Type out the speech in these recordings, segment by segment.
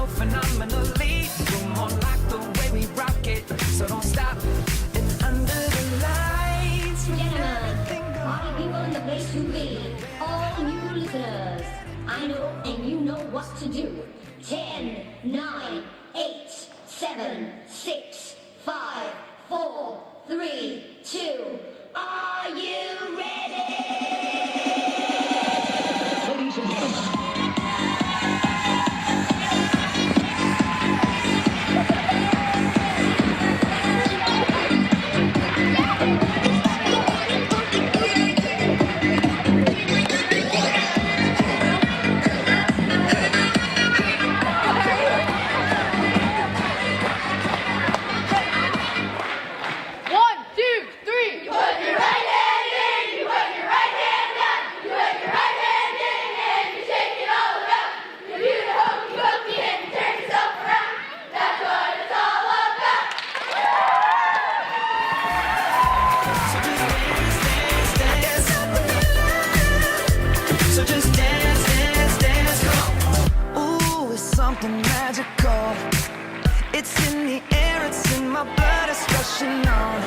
so phenomenally. You're more like the way we rock it, so don't stop. And under the lights, when everything goes. Party people in the place to be. All new listeners, I know and you know what to do. 10, 9, 8, 7, 6, 5, 4, 3, 2. Are you ready? Ladies and gentlemen. So just dance, dance, dance, come on. Ooh, it's something magical. It's in the air, it's in my blood, it's rushing on.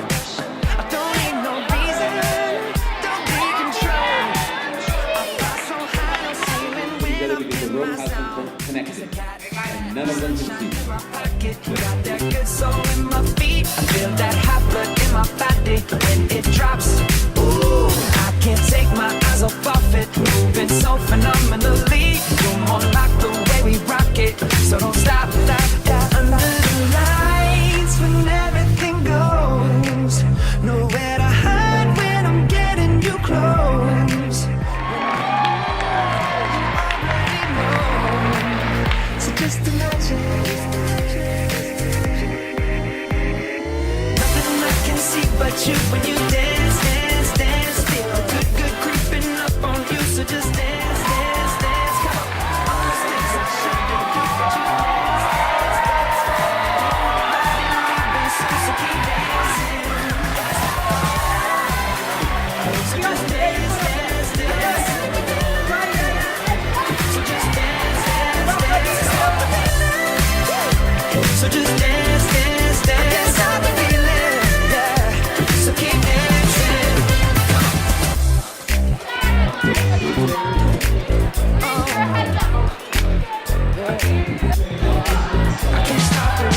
I don't need no reason, don't be control. I fly so high, no ceiling when I'm Because the in rope my has zone. been connected, and none of them can see. Got that good soul in my feet. I feel that hot blood in my body when it drops. Ooh, I can't take my eyes off of it. Moving so phenomenally. You're more like the way we rock it, so don't stop, stop, stop. Under the lights when everything goes. Nowhere to hide when I'm getting you close. You already know. So just imagine. Nothing I can see but you when you dance, dance, dance. Feel a good, good creeping up on you. So just dance, dance, dance. Come on. All those things I shouldn't do, but you dance, dance, dance. Nobody leaving, so keep dancing. So just dance, dance, dance. So just dance, dance, dance. So just dance, dance, dance. I can't stop the feeling, yeah. So keep dancing. I can't stop it.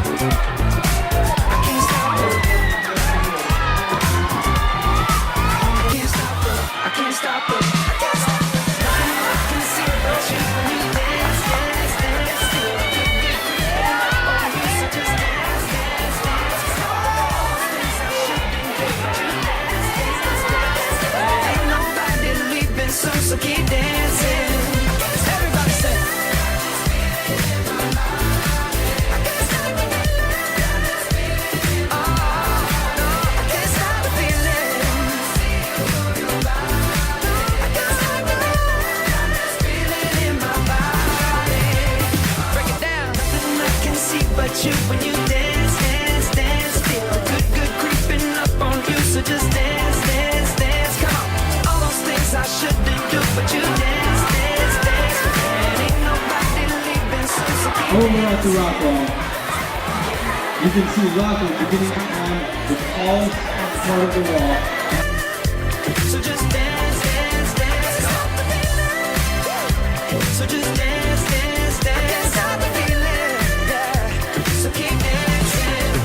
I can't stop it. I can't stop it. I can't stop it. I can't stop it. Nothing I can see but you when you dance, dance, dance. Feel a good, good creeping up on you. So just dance, dance, dance. All those things I shouldn't do, but you dance, dance, dance. Ain't nobody leaving soon, so keep dancing. Everybody say. I can't stop it. Oh, no, I can't stop the feeling. I can't stop the feeling in my body. Break it down. Nothing I can see but you when you dance, dance, dance. Feel a good, good creeping up on you. So just dance, dance, dance. Come on. All those things I shouldn't do, but you dance, dance, dance. And ain't nobody leaving soon, so keep Over at the Rockwall, you can see Rockwall beginning on the tallest part of the wall. So just dance, dance, dance. So just dance, dance, dance. Stop the feeling, yeah. So keep dancing.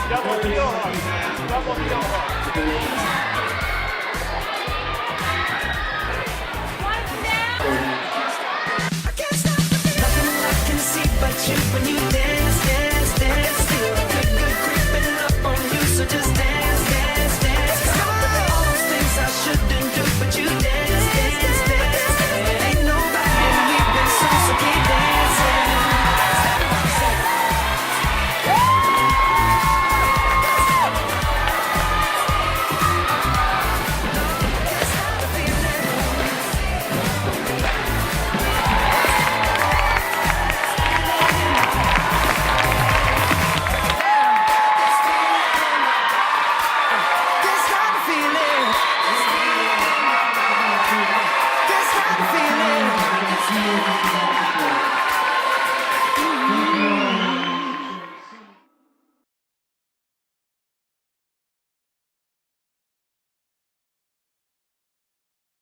Double heel hook. Double heel hook.